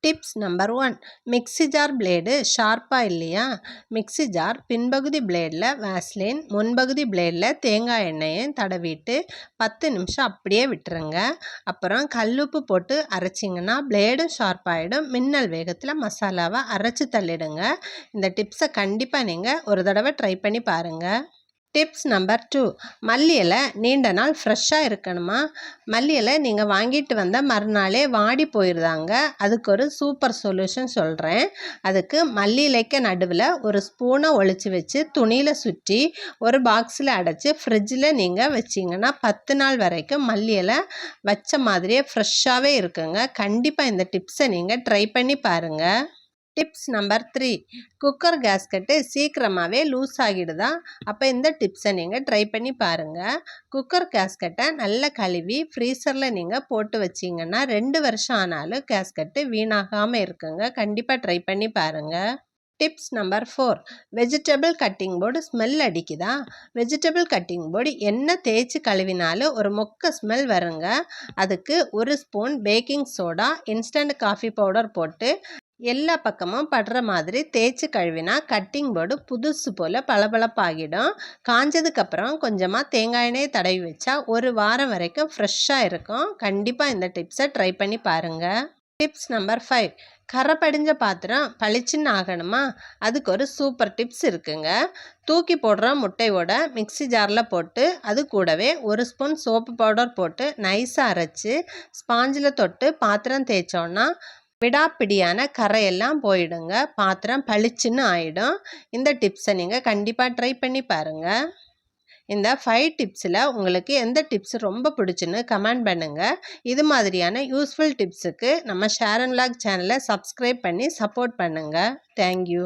Tips number 1. Mixie jar blade ஷார்ப்பாக இல்லையா? Mixie jar பின்பகுதி பிளேடில் வேஸ்லின், முன்பகுதி பிளேடில் தேங்காய் எண்ணெயும் தடவிட்டு 10 நிமிஷம் அப்படியே விட்டுருங்க. அப்புறம் கல்லுப்பு போட்டு அரைச்சிங்கன்னா பிளேடும் ஷார்ப்பாகிடும். மின்னல் வேகத்தில் மசாலாவை அரைச்சி தள்ளிடுங்க. இந்த டிப்ஸை கண்டிப்பாக நீங்கள் ஒரு தடவை ட்ரை பண்ணி பாருங்கள். Tips number 2. மல்லி இலை நீண்ட நாள் ஃப்ரெஷ்ஷாக இருக்கணுமா? மல்லி இலை நீங்கள் வாங்கிட்டு வந்த மறுநாளே வாடி போயிருந்தாங்க. அதுக்கு ஒரு சூப்பர் சொல்யூஷன் சொல்கிறேன். அதுக்கு மல்லி இலைக்கு நடுவில் ஒரு ஸ்பூனை ஒளிச்சு வச்சு துணியில் சுற்றி ஒரு பாக்ஸில் அடைச்சி ஃப்ரிட்ஜில் நீங்கள் வச்சிங்கன்னா 10 நாள் வரைக்கும் மல்லி இலை வச்ச மாதிரியே ஃப்ரெஷ்ஷாகவே இருக்குங்க. கண்டிப்பாக இந்த டிப்ஸை நீங்கள் ட்ரை பண்ணி பாருங்கள். Tips number 3. குக்கர் கேஸ்கட்டு சீக்கிரமாகவே லூஸ் ஆகிடுதா? அப்போ இந்த டிப்ஸை நீங்கள் ட்ரை பண்ணி பாருங்கள். குக்கர் கேஸ்கட்டை நல்லா கழுவி ஃப்ரீசரில் நீங்கள் போட்டு வச்சிங்கன்னா 2 வருஷம் ஆனாலும் கேஸ்கட்டு வீணாகாமல் இருக்குங்க. கண்டிப்பாக ட்ரை பண்ணி பாருங்கள். Tips number 4. Vegetable cutting board smell அடிக்குதா? வெஜிடபிள் கட்டிங் போர்டு என்ன தேய்ச்சி கழுவினாலும் ஒரு மொக்க ஸ்மெல் வருங்க. அதுக்கு 1 spoon baking soda, instant coffee powder போட்டு எல்லா பக்கமும் படுற மாதிரி தேய்ச்சி கழுவினா கட்டிங் போர்டு புதுசு போல் பளபளப்பாகிடும். காஞ்சதுக்கப்புறம் கொஞ்சமாக தேங்காய் எண்ணெய் தடவி வச்சா 1 வாரம் வரைக்கும் ஃப்ரெஷ்ஷாக இருக்கும். கண்டிப்பாக இந்த டிப்ஸை ட்ரை பண்ணி பாருங்கள். Tips number 5. கரை படிஞ்ச பாத்திரம் பளிச்சுன்னு ஆகணுமா? அதுக்கு ஒரு சூப்பர் டிப்ஸ் இருக்குங்க. தூக்கி போடுற முட்டையோட மிக்ஸி ஜாரில் போட்டு அது கூடவே 1 ஸ்பூன் சோப்பு பவுடர் போட்டு நைஸாக அரைச்சி ஸ்பாஞ்சில் தொட்டு பாத்திரம் தேய்ச்சோன்னா விடாப்பிடியான கரையெல்லாம் போயிடுங்க. பாத்திரம் பளிச்சுன்னு ஆகிடும். இந்த டிப்ஸை நீங்கள் கண்டிப்பாக ட்ரை பண்ணி பாருங்கள். இந்த 5 டிப்ஸில் உங்களுக்கு எந்த டிப்ஸ் ரொம்ப பிடிச்சுன்னு கமெண்ட் பண்ணுங்கள். இது மாதிரியான யூஸ்ஃபுல் டிப்ஸுக்கு நம்ம ஷேர் அண்ட் வ்ளாக் சேனலை சப்ஸ்கிரைப் பண்ணி சப்போர்ட் பண்ணுங்கள். தேங்க்யூ.